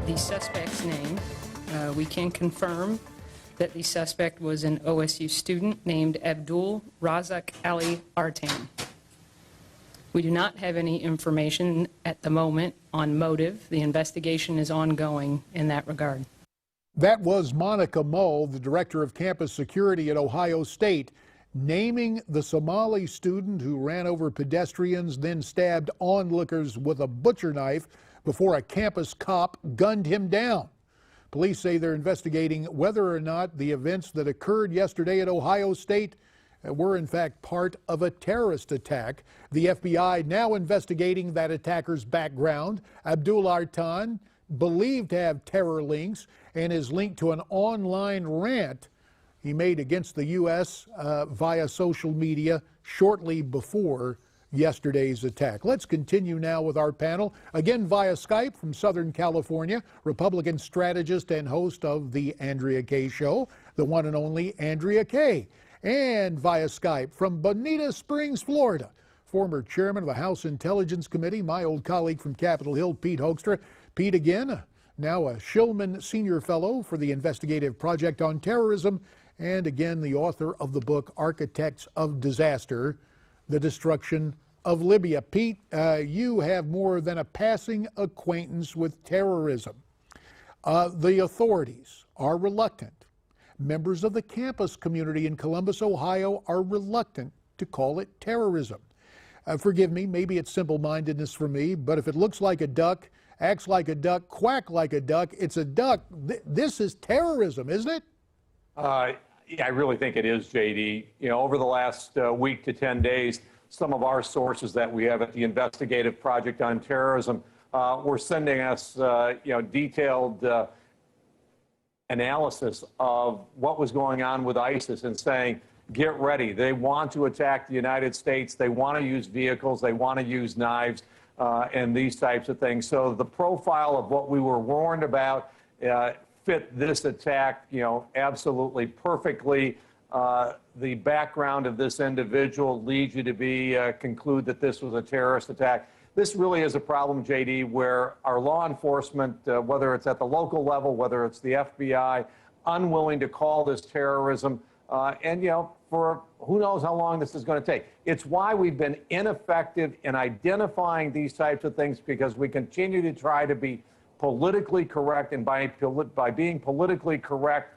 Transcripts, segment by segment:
The suspect's name, we can confirm that the suspect was an OSU student named Abdul Razak Ali Artan. We do not have any information at the moment on motive. The investigation is ongoing in that regard. That was Monica Mull, the director of campus security at Ohio State, naming the Somali student who ran over pedestrians, then stabbed onlookers with a butcher knife before a campus cop gunned him down. Police say they're investigating whether or not the events that occurred yesterday at Ohio State were in fact part of a terrorist attack. The FBI now investigating that attacker's background. Abdul Artan, believed to have terror links, and is linked to an online rant he made against the U.S. Via social media shortly before yesterday's attack. Let's continue now with our panel. Again via Skype from Southern California, Republican strategist and host of the Andrea Kaye Show, the one and only Andrea Kaye. And via Skype from Bonita Springs, Florida, former chairman of the House Intelligence Committee, my old colleague from Capitol Hill, Pete Hoekstra. Pete, again, now a Shillman Senior Fellow for the Investigative Project on Terrorism, and again the author of the book Architects of Disaster, The Destruction of Libya. Pete, you have more than a passing acquaintance with terrorism. The authorities are reluctant. Members of the campus community in Columbus, Ohio are reluctant to call it terrorism. Forgive me, maybe it's simple-mindedness for me, but if it looks like a duck, acts like a duck, quack like a duck, it's a duck. This is terrorism, isn't it? Yeah, I really think it is, JD. You know, over the last week to 10 days, some of our sources that we have at the Investigative Project on Terrorism were sending us, detailed analysis of what was going on with ISIS and saying, get ready. They want to attack the United States. They want to use vehicles. They want to use knives and these types of things. So the profile of what we were warned about fit this attack, absolutely perfectly. The background of this individual leads you to conclude that this was a terrorist attack. This really is a problem, JD, where our law enforcement, whether it's at the local level, whether it's the FBI, unwilling to call this terrorism, for who knows how long this is going to take. It's why we've been ineffective in identifying these types of things, because we continue to try to be politically correct, and by being politically correct,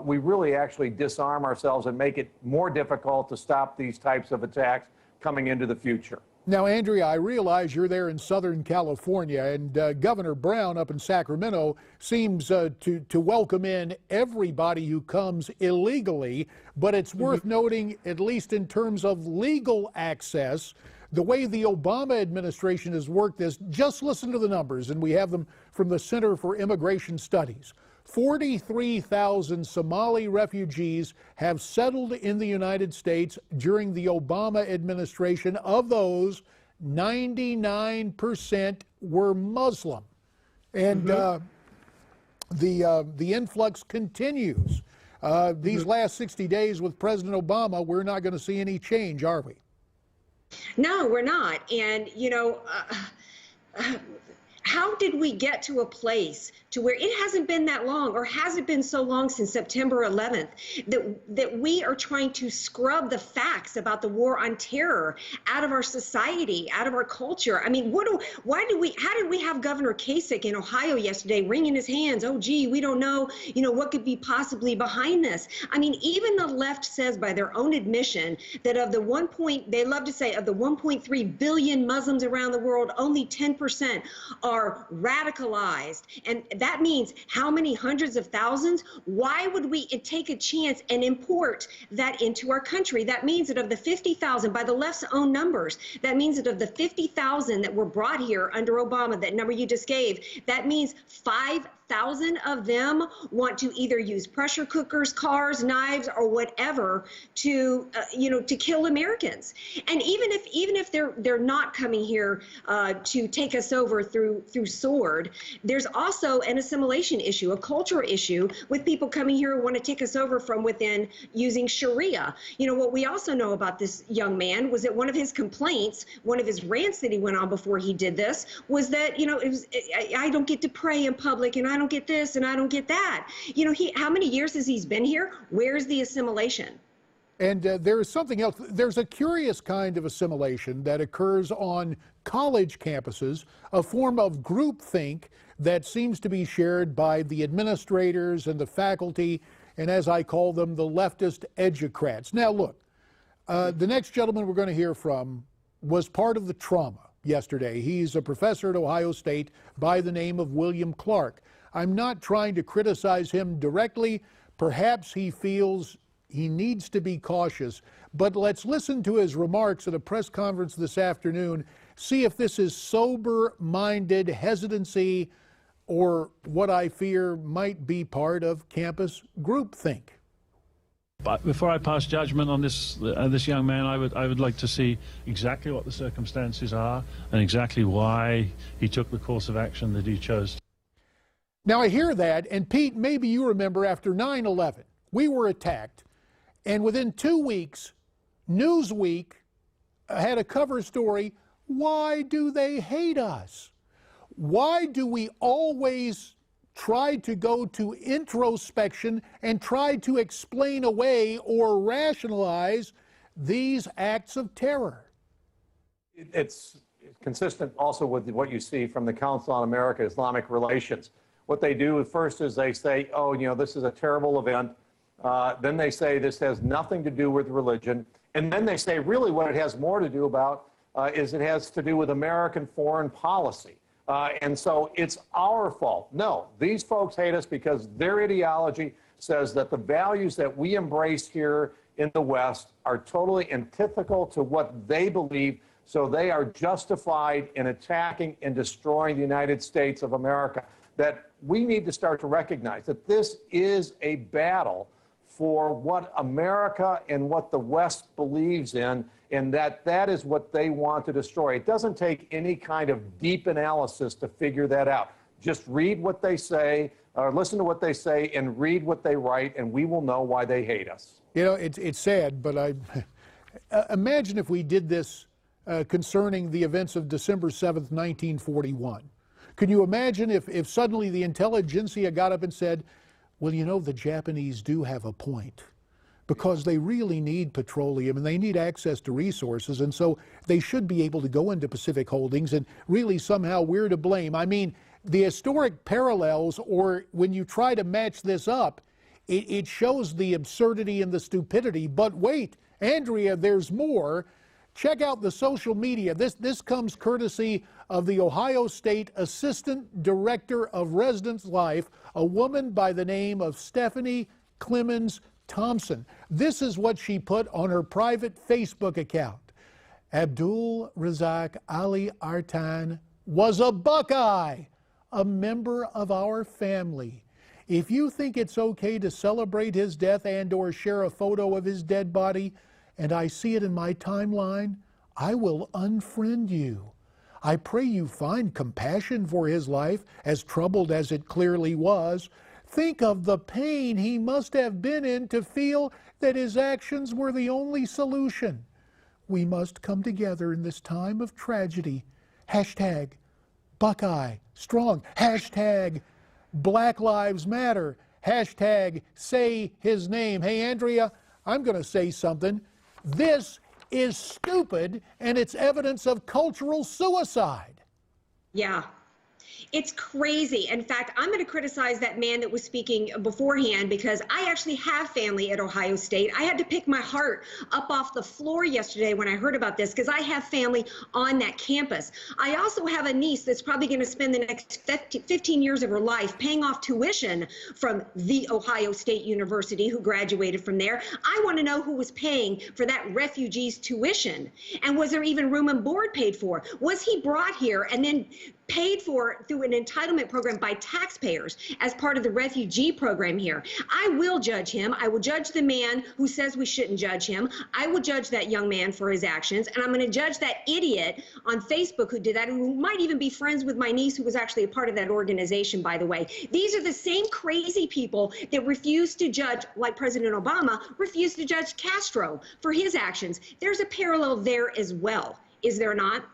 we really actually disarm ourselves and make it more difficult to stop these types of attacks coming into the future. Now, Andrea, I realize you're there in Southern California, and Governor Brown up in Sacramento seems to welcome in everybody who comes illegally, but it's worth noting, at least in terms of legal access, the way the Obama administration has worked this. Just listen to the numbers, and we have them from the Center for Immigration Studies. 43,000 Somali refugees have settled in the United States during the Obama administration. Of those, 99% were Muslim. And the influx continues. These last 60 days with President Obama, we're not going to see any change, are we? No, we're not. And, how did we get to a place to where it hasn't been that long, or has it been so long since September 11th, that we are trying to scrub the facts about the war on terror out of our society, out of our culture? I mean, how did we have Governor Kasich in Ohio yesterday wringing his hands? Oh, gee, we don't know, what could be possibly behind this. I mean, even the left says by their own admission that of the they love to say of the 1.3 billion Muslims around the world, only 10% are radicalized. And that means how many hundreds of thousands? Why would we take a chance and import that into our country? That means that of the 50,000, by the left's own numbers, that means that of the 50,000 that were brought here under Obama, that number you just gave, that means 5,000 1,000 of them want to either use pressure cookers, cars, knives, or whatever to, to kill Americans. And even if they're not coming here to take us over through sword, there's also an assimilation issue, a cultural issue with people coming here who want to take us over from within using Sharia. What we also know about this young man was that one of his complaints, one of his rants that he went on before he did this, was that, I don't get to pray in public, and I don't get this, and I don't get that. How many years has he been here? Where's the assimilation? And there is something else. There's a curious kind of assimilation that occurs on college campuses, a form of groupthink that seems to be shared by the administrators and the faculty, and as I call them, the leftist educrats. Now, look, the next gentleman we're going to hear from was part of the trauma yesterday. He's a professor at Ohio State by the name of William Clark. I'm not trying to criticize him directly. Perhaps he feels he needs to be cautious, but let's listen to his remarks at a press conference this afternoon, see if this is sober-minded hesitancy or what I fear might be part of campus groupthink. But before I pass judgment on this young man, I would like to see exactly what the circumstances are and exactly why he took the course of action that he chose. Now I hear that, and Pete, maybe you remember after 9/11, we were attacked, and within 2 weeks, Newsweek had a cover story, "Why do they hate us? Why do we always try to go to introspection and try to explain away or rationalize these acts of terror?" It's consistent also with what you see from the Council on America-Islamic Relations. What they do first is they say, oh, this is a terrible event. Then they say this has nothing to do with religion. And then they say really what it has more to do about is it has to do with American foreign policy. And so it's our fault. No, these folks hate us because their ideology says that the values that we embrace here in the West are totally antithetical to what they believe. So they are justified in attacking and destroying the United States of America. That we need to start to recognize that this is a battle for what America and what the West believes in, and that is what they want to destroy. It doesn't take any kind of deep analysis to figure that out. Just read what they say, or listen to what they say, and read what they write, and we will know why they hate us. It's sad, but imagine if we did this concerning the events of December 7th, 1941. Can you imagine if suddenly the intelligentsia got up and said, well, the Japanese do have a point, because they really need petroleum and they need access to resources, and so they should be able to go into Pacific Holdings, and really somehow we're to blame. I mean, the historic parallels, or when you try to match this up, it shows the absurdity and the stupidity. But wait, Andrea, there's more. Check out the social media. This comes courtesy of the Ohio State Assistant Director of Residence Life, a woman by the name of Stephanie Clemens Thompson. This is what she put on her private Facebook account. Abdul Razak Ali Artan was a Buckeye, a member of our family. If you think it's okay to celebrate his death and or share a photo of his dead body, and I see it in my timeline, I will unfriend you. I pray you find compassion for his life, as troubled as it clearly was. Think of the pain he must have been in to feel that his actions were the only solution. We must come together in this time of tragedy. Hashtag Buckeye Strong. Hashtag Black Lives Matter. Hashtag say his name. Hey, Andrea, I'm going to say something. This is stupid, and it's evidence of cultural suicide. Yeah. It's crazy. In fact, I'm going to criticize that man that was speaking beforehand, because I actually have family at Ohio State. I had to pick my heart up off the floor yesterday when I heard about this, because I have family on that campus. I also have a niece that's probably going to spend the next 15 years of her life paying off tuition from the Ohio State University, who graduated from there. I want to know who was paying for that refugee's tuition, and was there even room and board paid for? Was he brought here and then paid for for through an entitlement program by taxpayers as part of the refugee program here. I will judge him. I will judge the man who says we shouldn't judge him. I will judge that young man for his actions, and I'm going to judge that idiot on Facebook who did that, and who might even be friends with my niece, who was actually a part of that organization, by the way. These are the same crazy people that refuse to judge, like President Obama refused to judge Castro for his actions. There's a parallel there as well, is there not?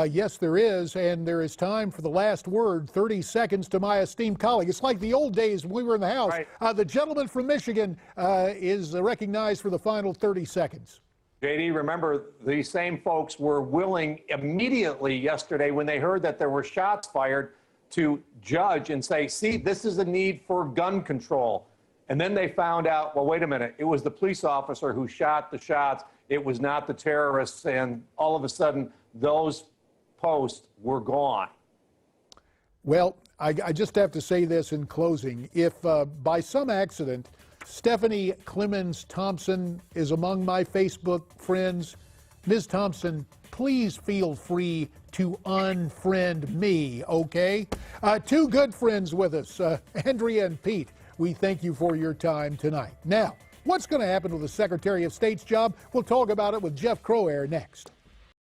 Yes, there is, and there is time for the last word. 30 seconds to my esteemed colleague. It's like the old days when we were in the House. Right. The gentleman from Michigan is recognized for the final 30 seconds. JD, remember, these same folks were willing immediately yesterday when they heard that there were shots fired to judge and say, see, this is a need for gun control. And then they found out, well, wait a minute, it was the police officer who shot the shots. It was not the terrorists. And all of a sudden, those posts were gone. Well, I just have to say this in closing. If by some accident Stephanie Clemens Thompson is among my Facebook friends, Ms. Thompson, please feel free to unfriend me, okay? Two good friends with us, Andrea and Pete. We thank you for your time tonight. Now, what's going to happen with the Secretary of State's job? We'll talk about it with Jeff Crowair next.